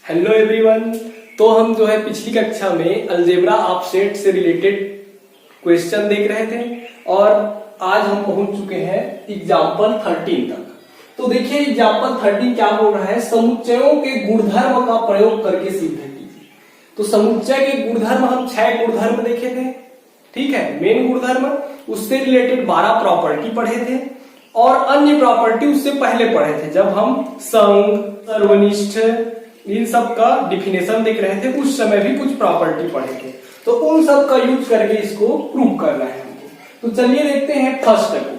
Hello everyone. तो हम जो है पिछली कक्षा में अलजेब्रा ऑफ सेट से रिलेटेड क्वेश्चन देख रहे थे और आज हम पहुंच चुके हैं एग्जाम्पल 13 तक। तो देखिए एग्जाम्पल 13 क्या बोल रहा है, समुच्चयों के गुणधर्म का प्रयोग करके सिद्ध कीजिए। तो समुच्चय के गुणधर्म हम 6 गुणधर्म देखे थे, ठीक है। मेन गुणधर्म, उससे रिलेटेड 12 प्रॉपर्टी पढ़े थे और अन्य प्रॉपर्टी उससे पहले पढ़े थे जब हम संघ, सर्वनिष्ठ, इन सब का डिफिनेशन देख रहे थे। उस समय भी कुछ प्रॉपर्टी पढ़े थे, तो उन सब का यूज करके इसको प्रूव करना है हमको। तो चलिए देखते हैं फर्स्ट को।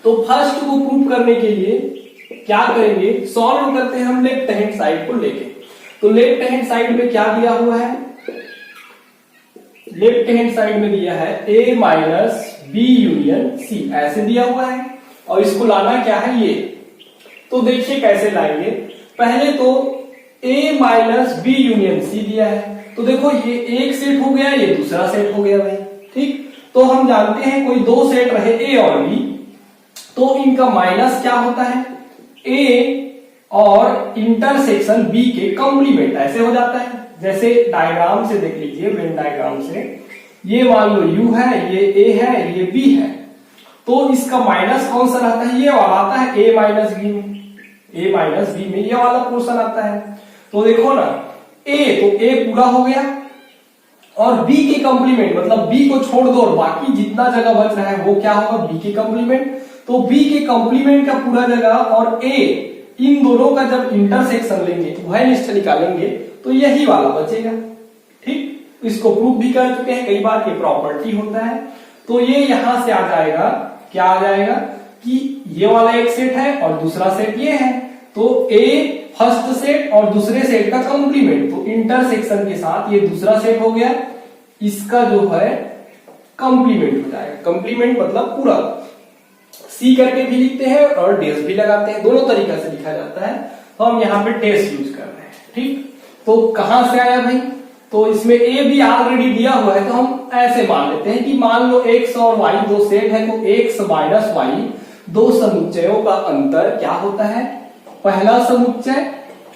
तो फर्स्ट को प्रूव करने के लिए क्या करेंगे, सॉल्व करते हैं हम लेफ्ट हैंड साइड को लेके। तो लेफ्ट हैंड साइड में क्या दिया हुआ है, लेफ्ट हैंड साइड में दिया है a minus B union C, ऐसे दिया हुआ है और इसको लाना क्या है ये। तो देखिए कैसे लाएंगे, पहले तो a minus B union C दिया है। तो देखो ये एक सेट हो गया, ये दूसरा सेट हो गया भाई, ठीक। तो हम जानते हैं कोई दो सेट रहे a और b, तो इनका माइनस क्या होता है, a और इंटरसेक्शन b के कंप्लीमेंट, ऐसे हो जाता है। जैसे डायग्राम से देख लीजिए, वेन डायग्राम से, ये मान लो u है, ये a है, ये b है, तो इसका माइनस कौन सा रहता है, ये वाला आता है a माइनस b में, a माइनस b में ये वाला पोर्शन आता है। तो देखो ना a, तो a पूरा हो गया और b के कंप्लीमेंट मतलब b को छोड़ दो और बाकी जितना जगह बच रहा है वो क्या होगा, b के कंप्लीमेंट। तो b के कंप्लीमेंट का पूरा जगह और a, इन दोनों का जब इंटरसेक्शन लेंगे, वह निष्ठ निकालेंगे, तो यही वाला बचेगा, ठीक। इसको प्रूव भी कर चुके हैं कई बार, ये प्रॉपर्टी होता है। तो ये यहां से आ जाएगा, क्या आ जाएगा कि ये वाला एक सेट है और दूसरा सेट ये है, तो a फर्स्ट सेट और दूसरे सेट का कंप्लीमेंट, तो इंटरसेक्शन के साथ ये दूसरा सेट हो गया, इसका जो है कंप्लीमेंट हो जाएगा। कंप्लीमेंट मतलब पूरा, सी करके भी लिखते हैं और डेस भी लगाते हैं, दोनों तरीका से लिखा जाता है। तो हम यहाँ पे डेस यूज कर रहे हैं, ठीक। तो कहां से आया भाई, तो इसमें a भी ऑलरेडी दिया हुआ है, तो हम ऐसे मान लेते हैं कि मान लो x और y दो सेट है, तो x माइनस y दो समुच्चयों का अंतर क्या होता है, पहला समुच्चय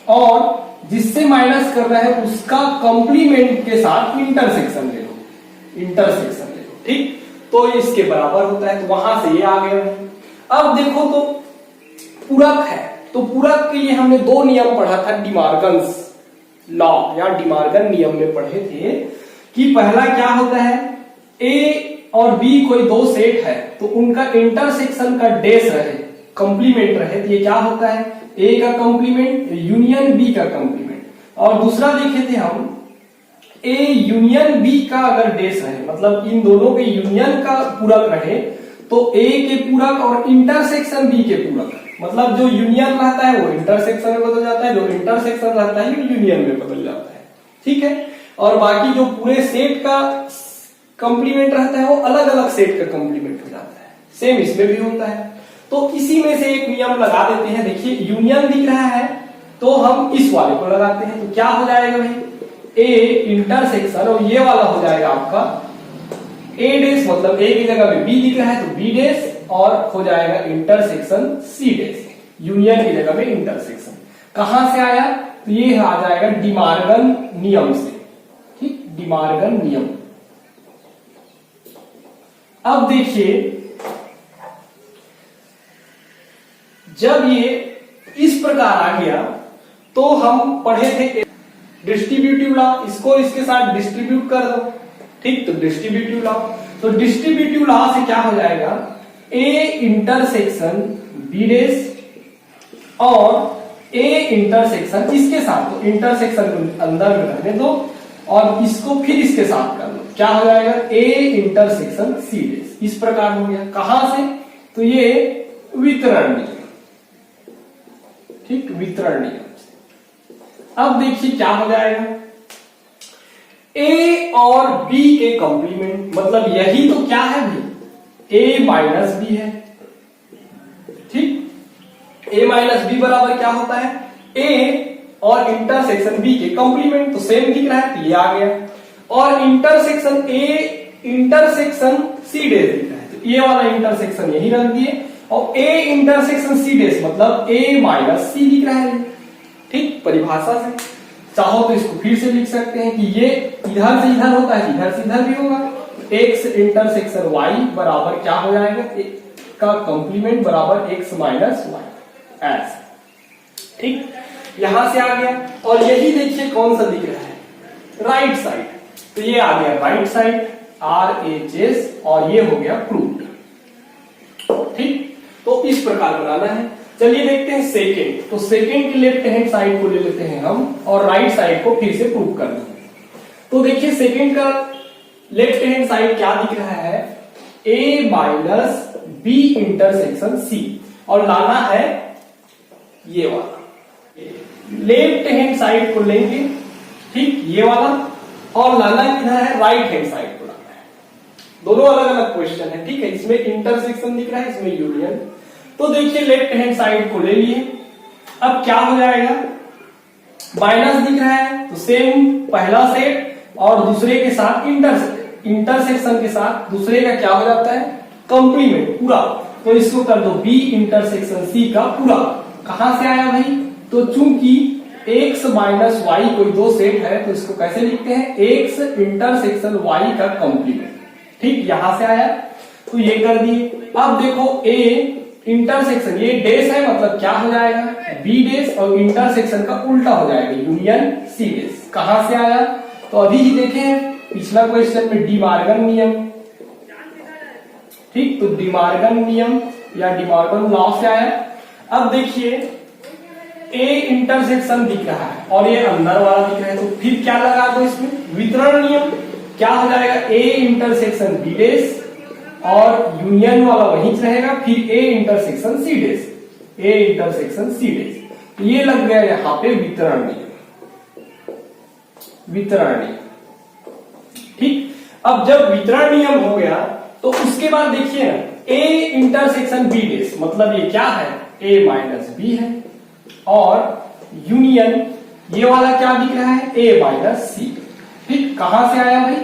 और जिससे माइनस कर रहा है उसका कंप्लीमेंट के साथ इंटरसेक्शन ले लो, इंटरसेक्शन ले लो, ठीक। तो इसके बराबर होता है, तो वहां से ये आ गया। अब देखो तो पूरक है, तो पूरक के लिए हमने दो नियम पढ़ा था, डिमार्गन्स लॉ या डिमार्गन नियम में पढ़े थे कि पहला क्या होता है, a और b कोई दो सेट है तो उनका इंटरसेक्शन का डेस रहे, कंप्लीमेंट रहे, तो ये क्या होता है, a का कंप्लीमेंट यूनियन b का कंप्लीमेंट। और दूसरा देखे थे हम a यूनियन b का अगर डेस रहे, मतलब इन दोनों के यूनियन का पूरक रहे, तो a के पूरक और इंटरसेक्शन b के पूरक, मतलब जो यूनियन रहता है वो इंटरसेक्शन में बदल जाता है, जो इंटरसेक्शन रहता है वो यूनियन में बदल जाता है, ठीक है। और बाकी जो पूरे सेट का कंप्लीमेंट रहता है वो अलग अलग सेट का कंप्लीमेंट हो जाता है, सेम इसमें भी होता है। तो इसी में से एक नियम लगा देते हैं। देखिए यूनियन दिख रहा है तो हम इस वाले को लगाते हैं, तो क्या हो जाएगा भाई, a इंटरसेक्शन, और ये वाला हो जाएगा आपका a डेस, मतलब a की जगह में b दिख रहा है तो b डेस, और हो जाएगा इंटरसेक्शन c डेस, यूनियन की जगह में इंटरसेक्शन। कहां से आया, तो ये आ जाएगा डिमार्गन नियम से, ठीक, डिमार्गन नियम। अब देखिए जब ये इस प्रकार आ गया तो हम पढ़े थे डिस्ट्रीब्यूटिव लॉ, इसको इसके साथ डिस्ट्रीब्यूट कर दो, ठीक। तो डिस्ट्रीब्यूटिव लॉ, तो डिस्ट्रीब्यूटिव लॉ से क्या हो जाएगा, a इंटरसेक्शन b डेस और a इंटरसेक्शन इसके साथ, तो इंटरसेक्शन को अंदर में रहने दो और इसको फिर इसके साथ कर लो, क्या हो जाएगा, a इंटरसेक्शन c डेस। इस प्रकार हो गया, कहां से, तो ये वितरण नियम, ठीक, वितरण नियम से। अब देखिए क्या हो जाएगा, a और b के कंप्लीमेंट, मतलब यही तो क्या है भाई, a माइनस b है, ठीक। a माइनस b बराबर क्या होता है, a और इंटरसेक्शन b के कंप्लीमेंट, तो सेम दिख रहा है, तो ये आ गया। और इंटरसेक्शन a इंटरसेक्शन c डेस दिख रहा है, तो ये वाला इंटरसेक्शन यही रख दिए, और a इंटरसेक्शन c डेस मतलब a माइनस c दिख रहा है, ठीक, परिभाषा से। चाहो तो इसको फिर से लिख सकते हैं कि ये इधर से इधर होता है, इधर से इधर भी होगा। x इंटरसेक्शन y बराबर क्या हो जाएगा, का कंप्लीमेंट बराबर x माइनस वाई, ऐसे। ठीक, यहां से आ गया। और यही देखिए कौन सा दिख रहा है, राइट साइड। तो ये आ गया राइट साइड RHS और ये हो गया प्रूव्ड। ठीक, तो इस प्रकार बनाना है। चलिए देखते हैं सेकेंड। तो सेकेंड की लेफ्ट हैंड साइड को ले लेते हैं हम और राइट साइड को फिर से प्रूव कर देंगे। तो देखिए सेकेंड का लेफ्ट हैंड साइड क्या दिख रहा है, a minus B intersection c, और लाना है ये वाला। लेफ्ट हैंड साइड को लेंगे, ठीक, ये वाला, और लाना किधर है, राइट हैंड साइड को लाना है। दोनों अलग अलग क्वेश्चन है, ठीक है। इसमें इंटरसेक्शन दिख रहा है, इसमें यूनियन। तो देखिए लेफ्ट हैंड साइड को ले लिए। अब क्या हो जाएगा, माइनस दिख रहा है तो सेम पहला सेट और दूसरे के साथ इंटरसेक्शन के साथ दूसरे का क्या हो जाता है, कंप्लीमेंट पूरा। तो इसको कर दो b इंटरसेक्शन c का पूरा। कहां से आया भाई, तो चूंकि x माइनस वाई कोई दो सेट है तो इसको कैसे लिखते हैं, x इंटरसेक्शन y का कंप्लीमेंट। ठीक, यहां से आया तो ये कर दिए। अब देखो a इंटरसेक्शन, ये डेस है मतलब क्या हो जाएगा, बी डेस, और इंटरसेक्शन का उल्टा हो जाएगा यूनियन सी डेस। कहां से आया, तो अभी ही देखें पिछला क्वेश्चन में डिमार्गन नियम। ठीक, तो डिमार्गन नियम या डिमार्गन लॉ से आया। अब देखिए ए इंटरसेक्शन दिख रहा है और ये अंदर वाला दिख रहा है, तो फिर क्या लगा दो इसमें, वितरण नियम। क्या हो जाएगा, ए इंटरसेक्शन बी डेस और यूनियन वाला वहीं रहेगा, फिर A intersection C days, A intersection C डेस। तो ये लग गया यहां पे वितरण नियम, वितरण नियम। ठीक, अब जब वितरण नियम हो गया तो उसके बाद देखिए ना, ए इंटरसेक्शन बी डेस मतलब ये क्या है, ए माइनस बी है, और यूनियन ये वाला क्या दिख रहा है, ए माइनस सी। ठीक, कहां से आया भाई,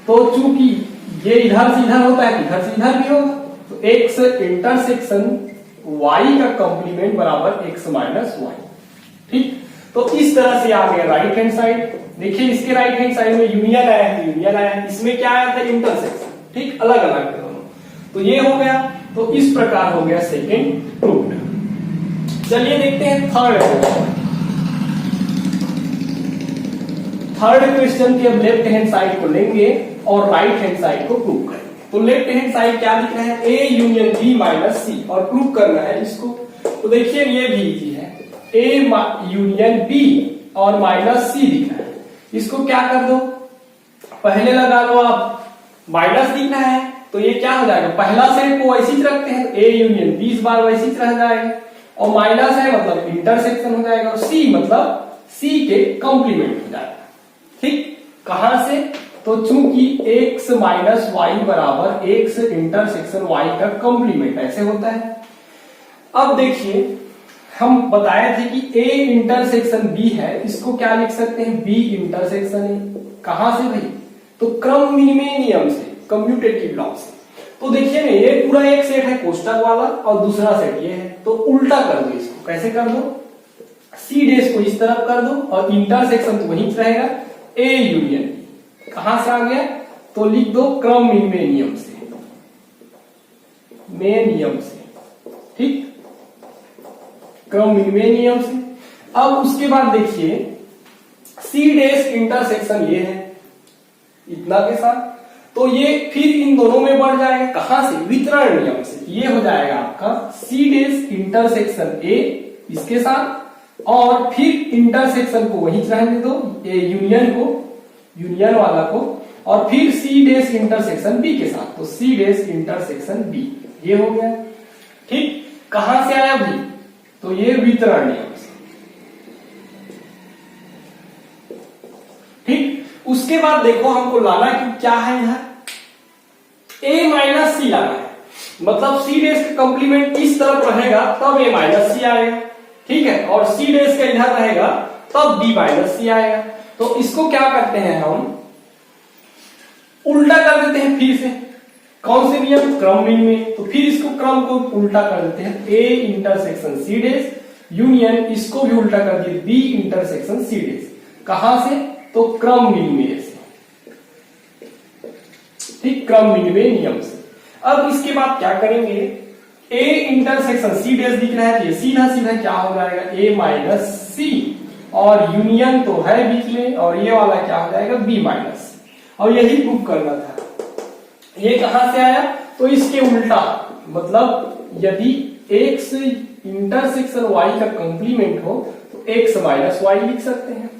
तो चूंकि ये इधर से इधर होता है, इधर से इधर भी होगा, तो x इंटरसेक्शन y का कंप्लीमेंट बराबर x माइनस वाई। ठीक, तो इस तरह से आ गया राइट हैंड साइड। देखिए इसके राइट हैंड साइड में यूनियन आया है, यूनियन आया है, इसमें क्या आया था, इंटरसेक्शन। ठीक, अलग अलग दोनों, तो ये हो गया। तो इस प्रकार हो गया सेकेंड प्रूव्ड। चलिए देखते हैं थर्ड क्वेश्चन की। अब लेफ्ट हैंड साइड को लेंगे और राइट हैंड साइड को प्रूव करेंगे। तो लेफ्ट हैंड साइड क्या दिख रहा है, ए यूनियन बी माइनस सी, और प्रूव करना है इसको। तो देखिए ये भी इजी है, ए यूनियन बी और माइनस सी दिख रहा है। इसको क्या कर दो, पहले लगा लो आप, माइनस दिख रहा है तो ये क्या हो जाएगा, पहला सेट को वैसे ही रखते हैं, ए यूनियन बी इस बार वैसे ही रह जाएगा, और माइनस है मतलब इंटरसेक्शन हो जाएगा, और सी मतलब सी के कंप्लीमेंट हो जाएगा। ठीक, कहां से, तो चूंकि x माइनस वाई बराबर x इंटरसेक्शन y का कंप्लीमेंट ऐसे होता है। अब देखिए हम बताए थे कि a इंटरसेक्शन b है, इसको क्या लिख सकते हैं, b इंटरसेक्शन a। कहां से भाई, तो क्रम विनिमय नियम से, कम्यूटेटिव लॉ से। तो देखिए ना, ये पूरा एक सेट है कोष्टक वाला और दूसरा सेट ये है, तो उल्टा कर दो इसको। कैसे कर दो, सी डेस को इस तरफ कर दो और इंटरसेक्शन तो वहीं रहेगा, ए यूनियन। कहां से आ गया, तो लिख दो क्रम विनिमय नियम से, में नियम से। ठीक, क्रम विनिमय नियम से। अब उसके बाद देखिए सी डेस इंटरसेक्शन ये है इतना के साथ, तो ये फिर इन दोनों में बढ़ जाएगा। कहां से, वितरण नियम से। ये हो जाएगा आपका सी डेस इंटरसेक्शन ए इसके साथ, और फिर इंटरसेक्शन को वहीं रहने दो, ए यूनियन को, यूनियन वाला को, और फिर सी डेस इंटरसेक्शन बी के साथ, तो सी डेस इंटरसेक्शन बी, ये हो गया। ठीक, कहां से आया भाई, तो ये वितरण नियम से। ठीक, उसके बाद देखो हमको लाना कि क्या है, यहां a माइनस सी लाना है, मतलब सी डेस का कंप्लीमेंट इस तरफ रहेगा तब a माइनस सी आएगा। ठीक है, और सी डेस का इधर रहेगा तब b माइनस सी आएगा। तो इसको क्या करते हैं, हम उल्टा कर देते हैं फिर से। कौन से नियम, क्रम विनिमय। तो फिर इसको क्रम को उल्टा कर देते हैं, a intersection C dash union, इसको भी उल्टा कर दिए, b इंटरसेक्शन सी डेस। कहां से? तो क्रम विनिमय से, ठीक, क्रम विनिमय नियम से। अब इसके बाद क्या करेंगे, ए इंटरसेक्शन सी डैश दिख रहा है, ये सीधा सीधा क्या हो जाएगा, ए माइनस सी, और यूनियन तो है बीच में, और ये वाला क्या हो जाएगा, बी माइनस, और यही प्रूव करना था। ये कहां से आया, तो इसके उल्टा, मतलब यदि x इंटरसेक्शन y का कंप्लीमेंट हो तो x माइनस वाई लिख सकते हैं,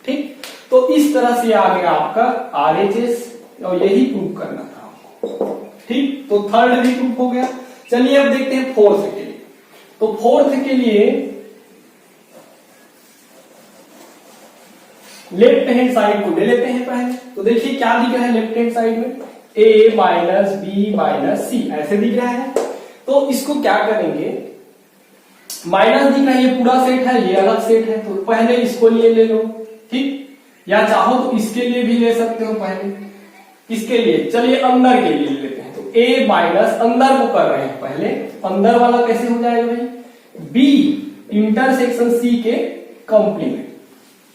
ठीक। तो इस तरह से आ गया आपका RHS, और यही प्रूव करना था आपको, ठीक। तो थर्ड भी प्रूव हो गया। चलिए अब देखते हैं फोर्थ के लिए। तो फोर्थ के लिए लेफ्ट हैंड साइड को ले लेते हैं पहले। तो देखिए क्या दिख रहा है लेफ्ट हैंड साइड में, a माइनस बी माइनस सी ऐसे दिख रहा है। तो इसको क्या करेंगे, माइनस दिख रहा है, ये पूरा सेट है, ये अलग सेट है, तो पहले इसको लिए ले लो, ठीक, या चाहो तो इसके लिए भी ले सकते हो पहले। किसके लिए, चलिए अंदर के लिए लेते हैं। तो a माइनस अंदर को कर रहे हैं पहले, अंदर वाला कैसे हो जाएगा भाई, b इंटरसेक्शन c के कंप्लीमेंट,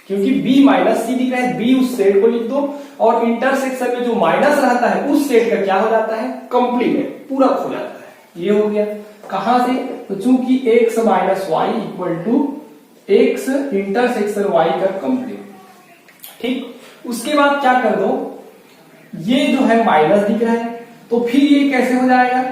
क्योंकि b माइनस सी दिख रहा है, b उस सेट को लिख दो, और इंटरसेक्शन में जो माइनस रहता है उस सेट का क्या हो जाता है, कंप्लीमेंट, पूरक हो जाता है। ये हो गया कहां से, तो चूंकि x minus Y equal to x intersection y का कंप्लीमेंट, ठीक। उसके बाद क्या कर दो, ये जो है माइनस दिख रहा है, तो फिर ये कैसे हो जाएगा,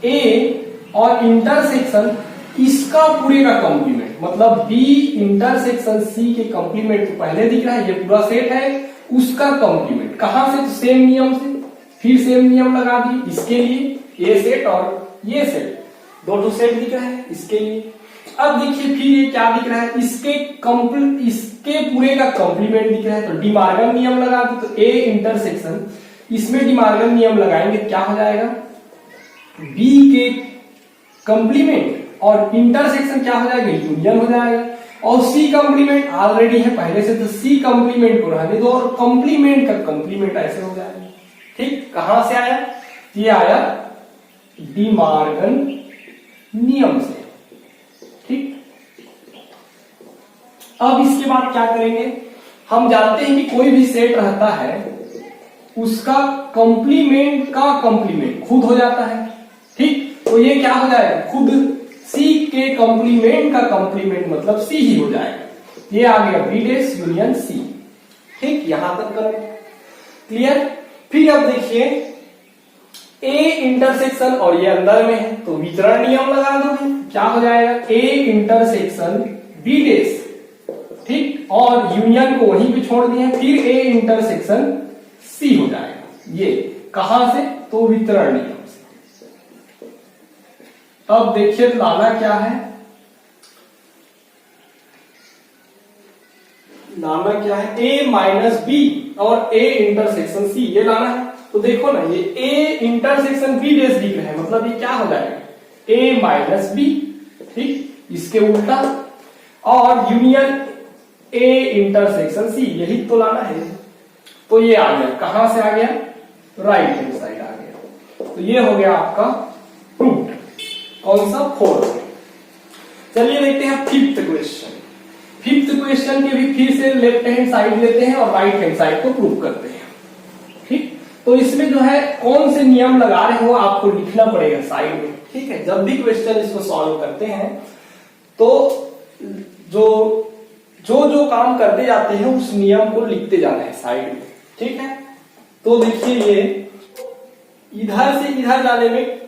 a और इंटरसेक्शन इसका पूरे का कंप्लीमेंट, मतलब b इंटरसेक्शन c के कंप्लीमेंट तो पहले दिख रहा है, ये पूरा सेट है, उसका कंप्लीमेंट कहां से, तो सेम नियम से, फिर सेम नियम लगा दिए इसके लिए, ये सेट और ये सेट, दो सेट दिख रहा है इसके लिए। अब देखिए फिर ये क्या दिख रहा है, इसके पूरे का कंप्लीमेंट दिख रहा है, तो डिमार्गन नियम लगा दो। तो a इंटरसेक्शन, इसमें डिमार्गन नियम लगाएंगे, क्या हो जाएगा, b के कंप्लीमेंट और इंटरसेक्शन क्या हो जाएगा, यूनियन हो जाएगा, और c कंप्लीमेंट ऑलरेडी है पहले से, तो c कंप्लीमेंट को रहने दो, और कंप्लीमेंट का कंप्लीमेंट ऐसे हो जाएगा, ठीक। कहां से आया, ये आया डिमार्गन नियम से, ठीक। अब इसके बाद क्या करेंगे, हम जानते हैं कि कोई भी सेट रहता है उसका कंप्लीमेंट का कंप्लीमेंट खुद हो जाता है, ठीक। तो ये क्या हो जाएगा, खुद C के कंप्लीमेंट का कंप्लीमेंट मतलब C ही हो जाएगा। ये आ गया B डैश यूनियन C, ठीक, यहां तक करो, क्लियर। फिर अब देखिए A इंटरसेक्शन, और ये अंदर में है, तो वितरण नियम लगा दो, क्या हो जाएगा, A इंटरसेक्शन B डैश, ठीक, और यूनियन को वहीं पे छोड़ दिया, फिर A इंटरसेक्शन C हो जाएगा। ये कहां से, तो वितरण नियम से। अब देखिए लाना क्या है, लाना क्या है, A माइनस बी और A इंटरसेक्शन C, ये लाना है। तो देखो ना, ये A इंटरसेक्शन B डैश दिख रहा है, मतलब ये क्या हो जाएगा, A माइनस बी, ठीक, इसके उल्टा, और यूनियन A इंटरसेक्शन C, यही तो लाना है। तो ये आ गया, कहां से आ गया, राइट हैंड साइड आ गया। तो ये हो गया आपका प्रूफ, कौन सा, फोर्थ। चलिए देखते हैं फिफ्थ क्वेश्चन। फिफ्थ क्वेश्चन के भी फिर से लेफ्ट हैंड साइड लेते हैं और राइट हैंड साइड को प्रूव करते हैं, ठीक। तो इसमें जो है कौन से नियम लगा रहे हो आपको लिखना पड़ेगा साइड में, ठीक है। जब भी क्वेश्चन इसको सॉल्व करते हैं तो जो काम करते जाते हैं उस नियम को लिखते जाना है साइड में, ठीक है। तो देखिए ये इधर से इधर जाने में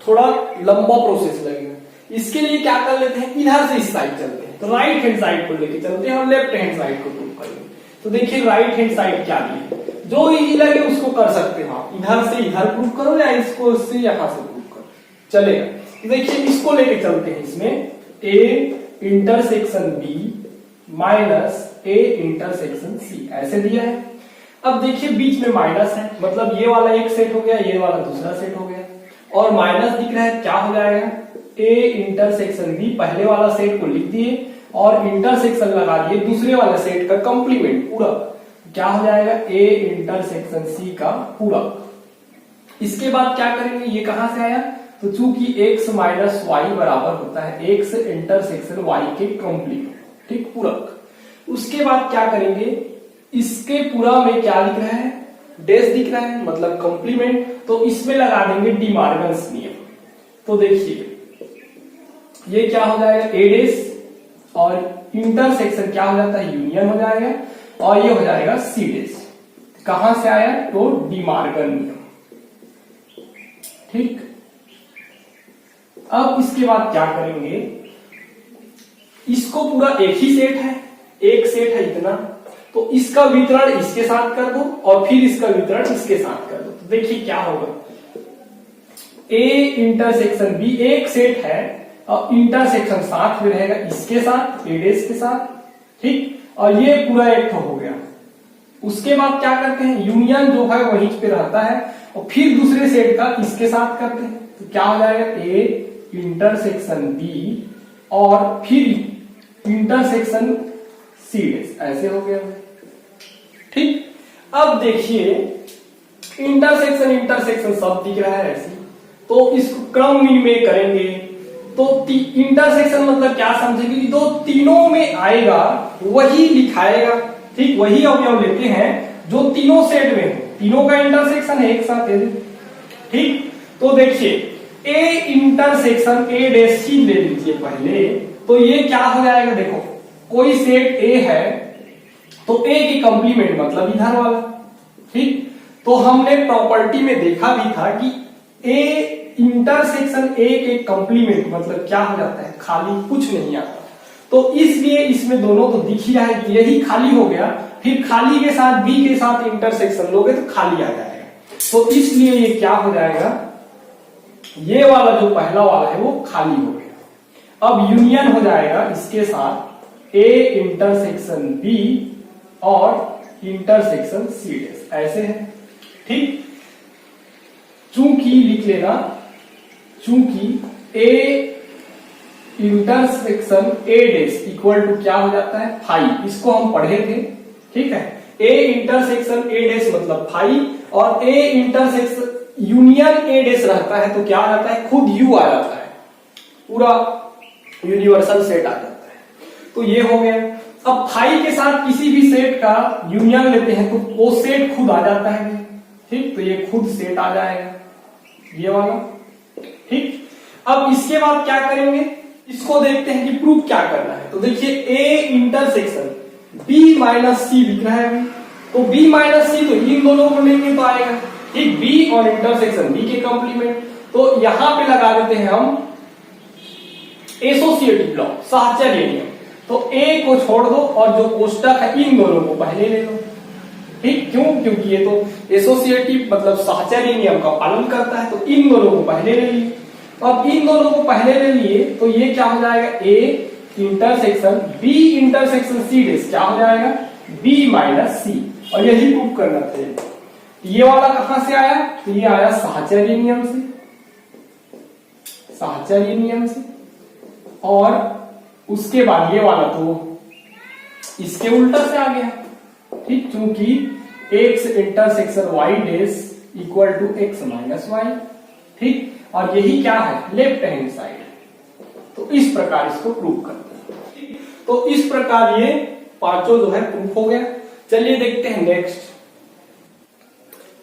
थोड़ा लंबा प्रोसेस लगेगा, इसके लिए क्या कर लेते हैं, इधर से इस साइड चलते हैं, तो राइट हैंड साइड को लेके चलते हैं और लेफ्ट हैंड साइड को प्रूव करेंगे। तो देखिए राइट हैंड साइड क्या दी, जो इजी लगे उसको कर सकते हो आप, इधर से इधर प्रूव करो या इसको इससे यहां से प्रूव करो, चलेगा। तो देखिए इसको लेके चलते हैं, इसमें A intersection B minus A intersection C ऐसे दिया है। अब देखिए बीच में माइनस है, मतलब ये वाला एक सेट हो गया, ये वाला दूसरा सेट हो गया, और माइनस दिख रहा है, क्या हो जाएगा, A इंटरसेक्शन B, पहले वाला सेट को लिख दिए और इंटरसेक्शन लगा दिए दूसरे वाले सेट का कंप्लीमेंट पूरा, क्या हो जाएगा, A इंटरसेक्शन C का पूरा। इसके बाद क्या करेंगे, ये कहां से आया, तो चूंकि x माइनस वाई बराबर होता है x इंटरसेक्शन y के कंप्लीमेंट, ठीक, पूरक। उसके बाद क्या करेंगे, इसके पूरा में क्या लिख रहा है, डैश दिख रहा है, मतलब कंप्लीमेंट, तो इसमें लगा देंगे डी मार्गन्स नियम। तो देखिए ये क्या हो जाएगा, ए डैश और इंटरसेक्शन क्या हो जाता है, यूनियन हो जाएगा, और ये हो जाएगा सी डैश। कहां से आया, तो डी मार्गन नियम। ठीक, अब इसके बाद क्या करेंगे, इसको पूरा एक ही सेट है, एक सेट है इतना, तो इसका वितरण इसके साथ कर दो और फिर इसका वितरण इसके साथ कर दो। तो देखिए क्या होगा, ए इंटरसेक्शन बी एक सेट है और इंटरसेक्शन साथ में रहेगा इसके साथ, ए डैश के साथ। ठीक, और ये पूरा एक हो गया। उसके बाद क्या करते हैं, यूनियन जो है वहीं पे रहता है और फिर दूसरे सेट का इसके साथ करते हैं। तो क्या हो जाएगा, ए इंटरसेक्शन बी और फिर इंटरसेक्शन सी डैश, ऐसे हो गया। ठीक, अब देखिए इंटरसेक्शन इंटरसेक्शन सब दिख रहा है ऐसे, तो इसको क्रम में करेंगे। तो इंटरसेक्शन मतलब क्या समझेंगे, जो तीनों में आएगा वही लिखाएगा। ठीक, वही अवयव लेते हैं जो तीनों सेट में हो, तीनों का इंटरसेक्शन है एक साथ है। ठीक, तो देखिए ए इंटरसेक्शन ए डैश सी ले लीजिए पहले, तो ये क्या हो जाएगा, देखो कोई सेट ए है तो ए की कंप्लीमेंट मतलब इधर वाला। ठीक, तो हमने प्रॉपर्टी में देखा भी था कि ए इंटरसेक्शन ए के कंप्लीमेंट मतलब क्या हो जाता है, खाली, कुछ नहीं आता। तो इसलिए इसमें दोनों तो दिख ही रहा है, यही खाली हो गया, फिर खाली के साथ बी के साथ इंटरसेक्शन लोगे तो खाली आ जाएगा। तो इसलिए ये क्या हो जाएगा, ये वाला जो पहला वाला है वो खाली हो गया। अब यूनियन हो जाएगा इसके साथ ए इंटरसेक्शन बी और इंटरसेक्शन सी डैश, ऐसे है। ठीक, चूंकि लिख लेना, चूंकि A intersection A dash equal to क्या हो जाता है, फाइव, इसको हम पढ़े थे। ठीक है, ए इंटरसेक्शन ए डैश मतलब फाइव और A intersection union A dash रहता है तो क्या आ जाता है, खुद यू आ जाता है, पूरा यूनिवर्सल सेट आ जाता है। तो ये हो गया। अब फाइव के साथ किसी भी सेट का यूनियन लेते हैं तो वो सेट खुद आ जाता है। ठीक, तो ये खुद सेट आ जाएगा, ये वाला। ठीक, अब इसके बाद क्या करेंगे, इसको देखते हैं कि प्रूफ क्या करना है। तो देखिए ए इंटरसेक्शन बी माइनस सी दिख रहा है, तो बी माइनस सी तो इन दोनों को लेंगे तो आएगा। ठीक, बी और इंटरसेक्शन बी के कंप्लीमेंट, तो यहां पे लगा देते हैं हम एसोसिएटिव लॉ, साहचर्य नियम। तो ए को छोड़ दो और जो कोष्टक है इन दोनों को पहले ले लो। ठीक, क्यों, क्योंकि ये तो एसोसिएटिव मतलब साहचर्य नियम का पालन करता है, तो इन दोनों को पहले ले लिए। अब इन दोनों को पहले ले लिए तो ये क्या हो जाएगा, A intersection B intersection C dash क्या हो जाएगा, बी माइनस सी, और यही प्रूफ करना चाहिए। ये वाला कहां से आया, तो ये आया साहचर्य नियम से, साहचर्य नियम से, और उसके बाद ये वाला तो इसके उल्टा से आ गया। ठीक, क्योंकि X intersection Y dash equal to X minus Y. ठीक, और यही क्या है, लेफ्ट हैंड साइड, तो इस प्रकार इसको प्रूव करते हैं। तो इस प्रकार ये पांचों जो है प्रूफ हो गया। चलिए देखते हैं नेक्स्ट।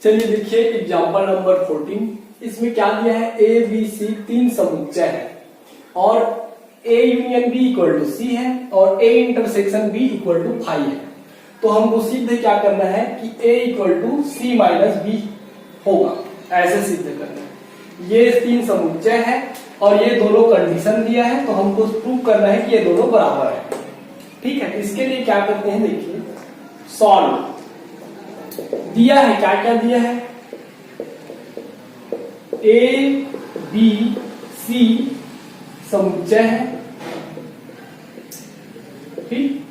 चलिए देखिए एग्जांपल नंबर 14, इसमें क्या दिया है, ए बी सी तीन समुच्चय है और A union B equal to C है और A intersection B equal to 5 है। तो हमको सिद्ध क्या करना है कि A equal to C minus B होगा, ऐसे सिद्ध करना है। ये तीन समुच्चय है और ये दोनों कंडीशन दिया है, तो हमको प्रूव करना है कि ये दोनों बराबर है। ठीक है, इसके लिए क्या करते हैं, देखिए सॉल्व दिया है, क्या क्या दिया है, ए बी सी समुच्चय है। ठीक,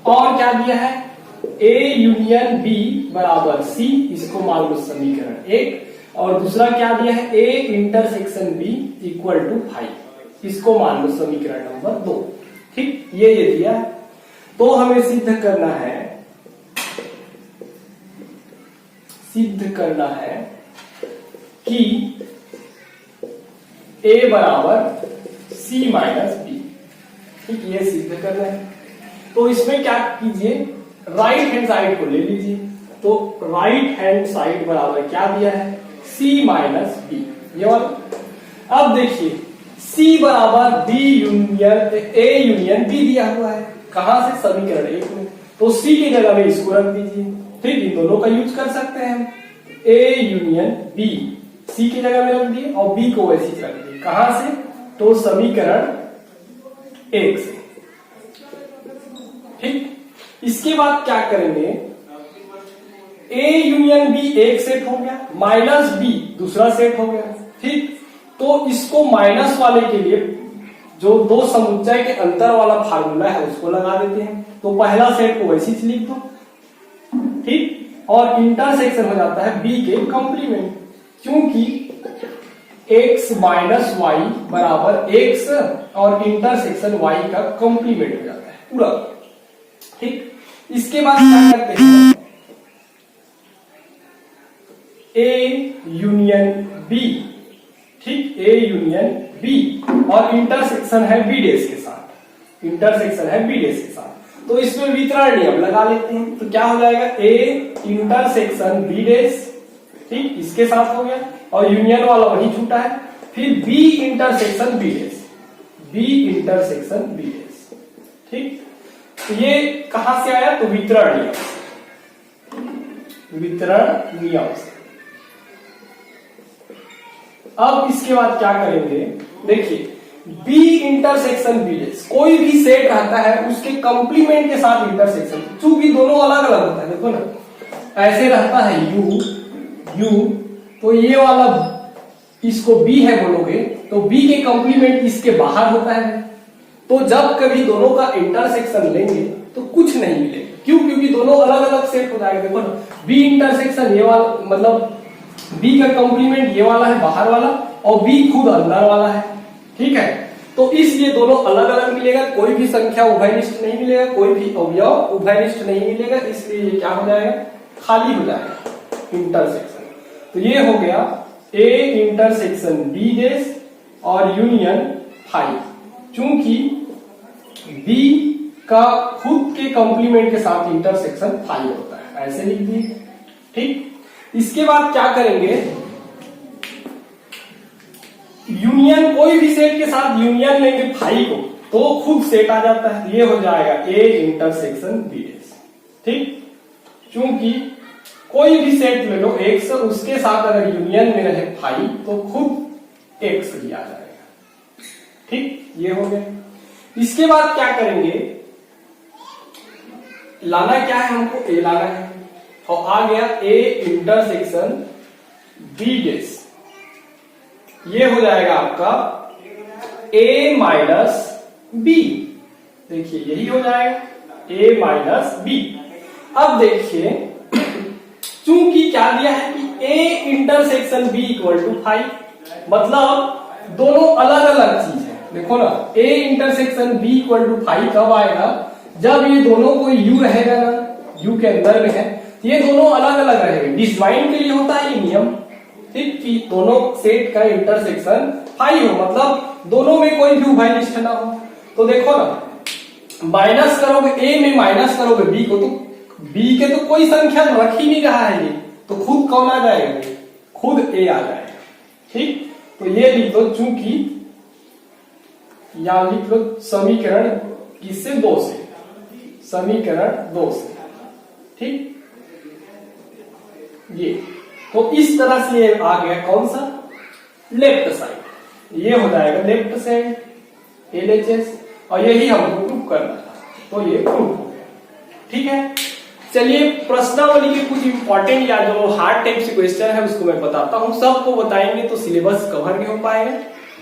और क्या दिया है, ए यूनियन बी बराबर सी, इसको मान लो समीकरण 1, और दूसरा क्या दिया है, A intersection B equal to 5, इसको मान लो समीकरण नंबर 2। ठीक, ये दिया है। तो हमें सिद्ध करना है कि ए बराबर सी माइनस बी। ठीक, ये सिद्ध करना है। तो इसमें क्या कीजिए, राइट हैंड साइड को ले लीजिए। तो राइट हैंड साइड बराबर क्या दिया है, सी माइनस बी, ये वाला। अब देखिए सी बराबर B union A union B दिया हुआ है, कहां से, समीकरण 1 में। तो सी की जगह में इसको रख दीजिए, ठीक, इन दोनों का यूज कर सकते हैं हम। ए यूनियन बी सी की जगह में रख दिए और बी को वैसे ही रख दिए, कहां से, तो समीकरण 1 से, ठीक। इसके बाद क्या करेंगे, ए यूनियन बी एक सेट हो गया, माइनस बी दूसरा सेट हो गया, ठीक। तो इसको माइनस वाले के लिए जो दो समुच्चय के अंतर वाला फार्मूला है उसको लगा देते हैं। तो पहला सेट को वैसे ही लिख दो, ठीक, और इंटरसेक्शन हो जाता है बी के कॉम्प्लीमेंट, क्योंकि x माइनस वाई बराबर x और इंटरसेक्शन y का कॉम्प्लीमेंट हो जाता है पूरा, ठीक। इसके बाद क्या करते हैं, ए यूनियन बी, ठीक, ए यूनियन बी और इंटरसेक्शन है बी डेश के साथ, इंटरसेक्शन है बी डेश के साथ। तो इसमें वितरण नियम लगा लेते हैं। तो क्या हो जाएगा, ए इंटरसेक्शन बी डेश, ठीक, इसके साथ हो गया, और यूनियन वाला वही छूटा है। फिर B intersection B dash, B intersection B dash, ठीक। तो ये कहां से आया, तो वितरण नियम, वितरण नियम से। अब इसके बाद क्या करेंगे, देखिए बी इंटरसेक्शन बी डेश, कोई भी सेट रहता है उसके कंप्लीमेंट के साथ इंटरसेक्शन, चूंकि दोनों अलग अलग होता है, देखो ना, ऐसे रहता है यू यू, तो ये वाला इसको बी है बोलोगे तो बी के कंप्लीमेंट इसके बाहर होता है। तो जब कभी दोनों का इंटरसेक्शन लेंगे तो कुछ नहीं मिलेगा, क्यों, क्योंकि दोनों अलग अलग सेट हो जाएगा। देखो ना, बी इंटरसेक्शन ये वाला, मतलब बी का कॉम्प्लीमेंट ये वाला है बाहर वाला, और बी खुद अंदर वाला है, ठीक है। तो इसलिए दोनों अलग अलग मिलेगा, कोई भी संख्या उभयनिष्ठ नहीं मिलेगा, कोई भी अवयव उभयनिष्ठ नहीं मिलेगा, इसलिए ये क्या हो जाएगा, खाली हो जाएगा इंटरसेक्शन। तो ये हो गया ए इंटरसेक्शन बी डेश और यूनियन फाइव, चूंकि बी का खुद के कॉम्प्लीमेंट के साथ इंटरसेक्शन फाइव होता है, ऐसे लिख दिए, ठीक। इसके बाद क्या करेंगे, यूनियन, कोई भी सेट के साथ यूनियन लेंगे फाइव को तो खुद सेट आ जाता है, ये हो जाएगा ए इंटरसेक्शन बी डेश, ठीक। चूंकि कोई भी सेट ले लो एक्स, उसके साथ अगर यूनियन में रहे फाइव तो खुद एक्स ही आ जाएगा, ठीक, ये हो गया। इसके बाद क्या करेंगे, लाना क्या है हमको, ए लाना है, और आ गया ए इंटरसेक्शन बी डेश, ये हो जाएगा आपका a माइनस बी, देखिए यही हो जाएगा a माइनस बी। अब देखिए चूंकि क्या दिया है कि a intersection b equal to 5, मतलब दोनों अलग अलग चीज है। देखो ना, a intersection b equal to 5 कब आएगा, जब ये दोनों कोई u रहेगा ना, u के अंदर में है, ये दोनों अलग अलग रहेंगे। डिसजॉइंट के लिए होता है ये नियम, ठीक, कि दोनों सेट का इंटरसेक्शन 5 हो, मतलब दोनों में कोई भी उभयनिष्ठ ना हो। तो देखो ना, माइनस करोगे ए में, माइनस करोगे बी को, तो बी के तो कोई संख्या रख ही नहीं रहा है, ये तो खुद कौन आ जाएगा, खुद ए आ जाएगा, ठीक। तो ये लिख दो, चूंकि यहां लिख लो समीकरण किससे, 2 से, समीकरण 2 से, ठीक। ये तो इस तरह से ये आ गया कौन सा, लेफ्ट साइड, ये हो जाएगा लेफ्ट साइड LHS, और यही हमको प्रूफ करना था, तो ये प्रूफ हो गया, ठीक है। चलिए प्रश्नावली के कुछ इंपॉर्टेंट या जो हार्ड टाइप से क्वेश्चन है उसको मैं बताता हूँ। सबको बताएंगे तो सिलेबस कवर नहीं हो पाएगा,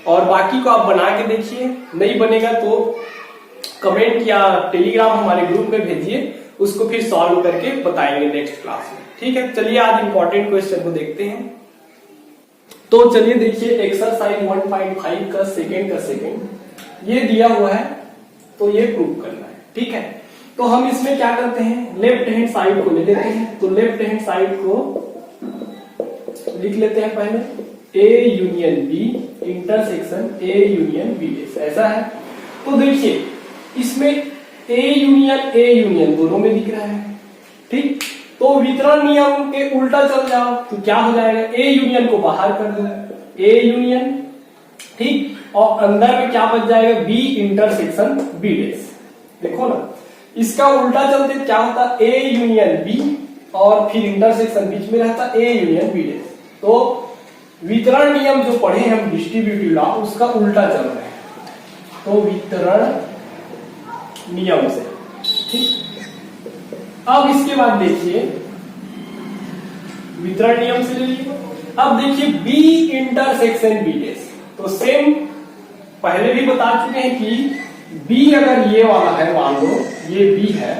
और बाकी को आप बना के देखिए, नहीं बनेगा तो कमेंट या टेलीग्राम हमारे ग्रुप में भेजिए, उसको फिर सॉल्व करके बताएंगे नेक्स्ट क्लास में, ठीक है। चलिए आज इंपॉर्टेंट क्वेश्चन को देखते हैं। तो चलिए देखिए एक्सरसाइज 1.5 का सेकेंड ये दिया हुआ है, तो ये प्रूव करना है, ठीक है। तो हम इसमें क्या करते हैं, लेफ्ट हैंड साइड को ले लेते हैं। तो लेफ्ट हैंड साइड को लिख लेते हैं पहले, A union B intersection A union B, ऐसा है। तो देखिए इसमें ए यूनियन दोनों में दिख रहा है। ठीक, तो वितरण नियम के उल्टा चल जाओ तो क्या हो जाएगा, ए यूनियन को बाहर कर दो, ए यूनियन, ठीक, और अंदर में क्या बच जाएगा, बी इंटरसेक्शन बी डैश। देखो ना, इसका उल्टा चलते क्या होता, ए यूनियन बी और फिर इंटरसेक्शन बीच में रहता ए यूनियन बी डैश। तो वितरण नियम जो पढ़े हम डिस्ट्रीब्यूटिव लॉ, उसका उल्टा चल रहे हैं, तो वितरण नियम से। ठीक, अब इसके बाद देखिए वितरण नियम से ले लीजिए। अब देखिए बी इंटरसेक्शन बी डैश, तो सेम पहले भी बता चुके हैं कि बी अगर ये वाला है, मान लो ये बी है,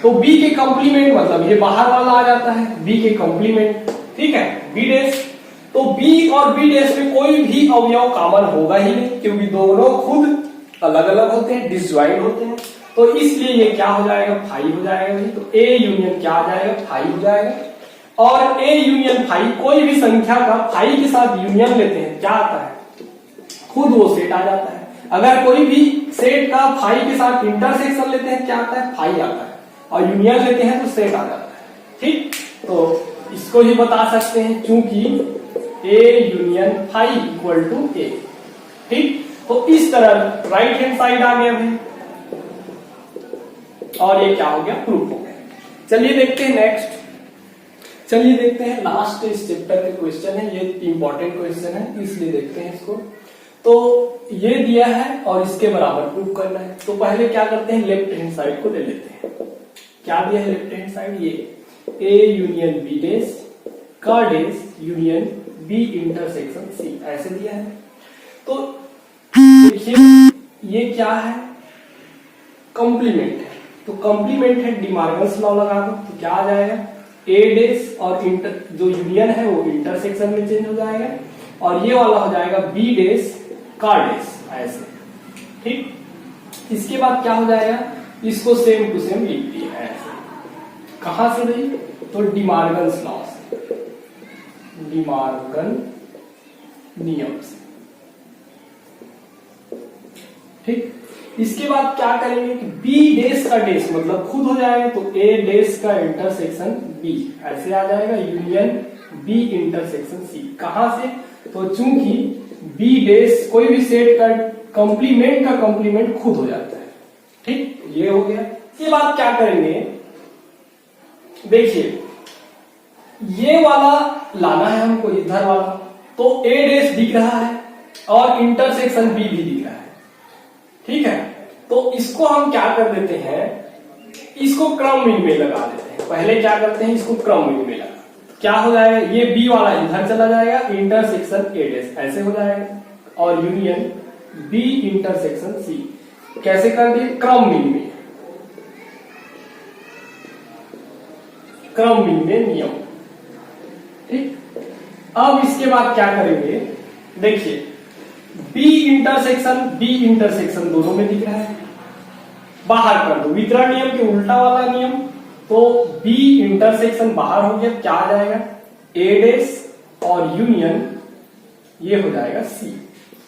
तो बी के कंप्लीमेंट मतलब ये बाहर वाला आ जाता है, बी के कंप्लीमेंट, ठीक है, बी डैश। तो बी और बी डैश में कोई भी अवयव कॉमन होगा ही नहीं, क्योंकि दोनों खुद अलग अलग होते हैं, डिसजॉइंट होते हैं, तो इसलिए ये क्या हो जाएगा, फाई हो जाएगा। तो ए यूनियन क्या आ जाएगा, फाई हो जाएगा। और ए यूनियन फाई, कोई भी संख्या का फाई के साथ यूनियन लेते हैं, क्या आता है, खुद वो सेट आ जाता है। अगर कोई भी सेट का फाई के साथ इंटरसेक्शन लेते हैं, क्या आता है, फाई आता है, और यूनियन लेते हैं तो सेट आ जाता है। ठीक, तो इसको ही बता सकते हैं, क्योंकि A union phi equal to A. ठीक, तो इस तरह राइट हैंड साइड आ गया भाई, और ये क्या हो गया, प्रूफ हो गया। चलिए देखते हैं नेक्स्ट, चलिए देखते हैं लास्ट इस चैप्टर के क्वेश्चन है, ये इंपॉर्टेंट क्वेश्चन है इसलिए देखते हैं इसको। तो ये दिया है और इसके बराबर प्रूफ करना है, तो पहले क्या करते हैं, लेफ्ट हैंड साइड को ले लेते हैं। क्या दिया है लेफ्ट हैंड साइड, ये ए यूनियन बी डैश का dash union B intersection C, ऐसे दिया है। तो देखिए ये क्या है, कंप्लीमेंट है, तो कंप्लीमेंट है, डिमार्गन्स लॉ लगा दो, तो क्या आ जाएगा, ए डैश और जो यूनियन है वो इंटरसेक्शन में चेंज हो जाएगा, और ये वाला हो जाएगा बी डैश का डैश, ऐसे। ठीक, इसके बाद क्या हो जाएगा, इसको सेम टू सेम लिख दिया है ऐसे। कहां से भाई, तो डिमार्गन्स लॉ से, डिमार्गन नियम से। ठीक, इसके बाद क्या करेंगे कि बी डैश का डैश मतलब खुद हो जाएगा, तो ए डैश का इंटरसेक्शन बी ऐसे आ जाएगा, यूनियन बी इंटरसेक्शन सी। कहां से, तो चूंकि बी डैश कोई भी सेट का कंप्लीमेंट का कंप्लीमेंट खुद हो जाता है। ठीक, ये हो गया। इसके बाद क्या करेंगे, देखिए ये वाला लाना है हमको, इधर वाला, तो ए डैश दिख रहा है और इंटरसेक्शन बी भी दिख रहा है। ठीक है, तो इसको हम क्या कर देते हैं, इसको क्रम में लगा देते हैं। पहले क्या करते हैं, इसको क्रम में लगा, क्या हो जाएगा, ये बी वाला इधर चला जाएगा, इंटरसेक्शन ए डैश ऐसे हो जाएगा, और यूनियन बी इंटरसेक्शन सी कैसे कर दिए, क्रम में, क्रम में नियम। ठीक, अब इसके बाद क्या करेंगे, देखिए बी इंटरसेक्शन दोनों में दिख रहा है, बाहर कर दो, वितरण नियम के उल्टा वाला नियम, तो बी इंटरसेक्शन बाहर हो गया, क्या आ जाएगा, ए डैश और यूनियन ये हो जाएगा सी,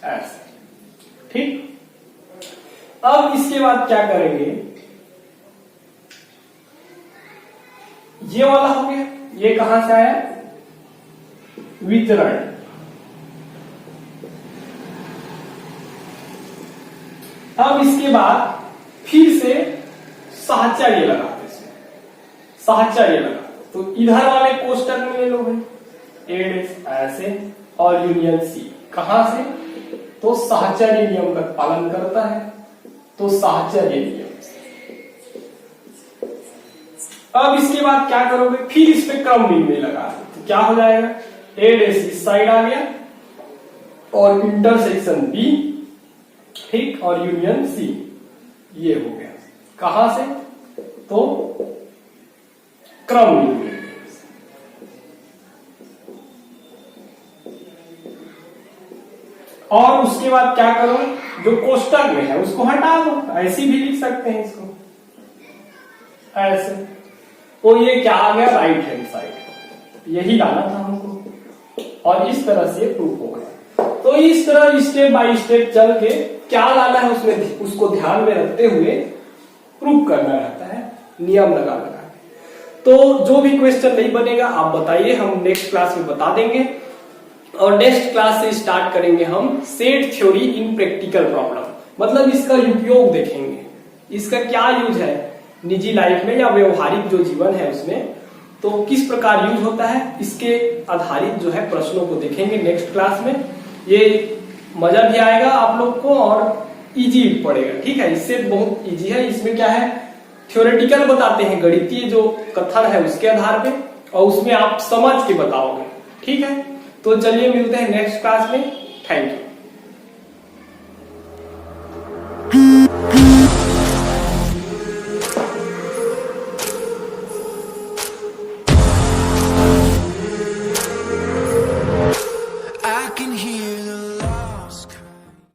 ऐसे। ठीक, अब इसके बाद क्या करेंगे, ये वाला हो गया, ये कहां से आया, वितरण। अब इसके बाद फिर से साहचर्य लगाते, साहचर्य लगा, तो इधर वाले कोष्टक में ले लो भाई, ए डैश ऐसे और यूनियन सी, कहां से, तो साहचर्य नियम का पालन करता है, तो साहचर्य नियम। अब इसके बाद क्या करोगे, फिर इस पे क्रम में लगा, तो क्या हो जाएगा, ए डैश इस साइड आ गया और इंटरसेक्शन बी, ठीक, और यूनियन सी ये हो गया, कहां से, तो क्रम में। और उसके बाद क्या करो, जो कोष्टक में है उसको हटा दो, ऐसी भी लिख सकते हैं इसको ऐसे। तो ये क्या आ गया, राइट हैंड साइड, यही लाना था हमको, और इस तरह से प्रूफ हो गया। तो इस तरह स्टेप बाय स्टेप चल के क्या लाना है उसमें, उसको ध्यान में रखते हुए प्रूव करना रहता है, नियम लगा लगा। तो जो भी क्वेश्चन नहीं बनेगा आप बताइए, हम नेक्स्ट क्लास में बता देंगे। और नेक्स्ट क्लास से स्टार्ट करेंगे हम सेट थ्योरी इन प्रैक्टिकल प्रॉब्लम, मतलब इसका उपयोग देखेंगे, इसका क्या यूज है निजी लाइफ में या व्यवहारिक जो जीवन है उसमें, तो किस प्रकार यूज होता है, इसके आधारित जो है प्रश्नों को देखेंगे नेक्स्ट क्लास में। ये मजा भी आएगा आप लोग को और इजी पड़ेगा, ठीक है। इससे बहुत इजी है, इसमें क्या है थ्योरेटिकल बताते हैं, गणितीय जो कथन है उसके आधार पे, और उसमें आप समझ के बताओगे, ठीक है। तो चलिए मिलते हैं नेक्स्ट क्लास में, थैंक यू।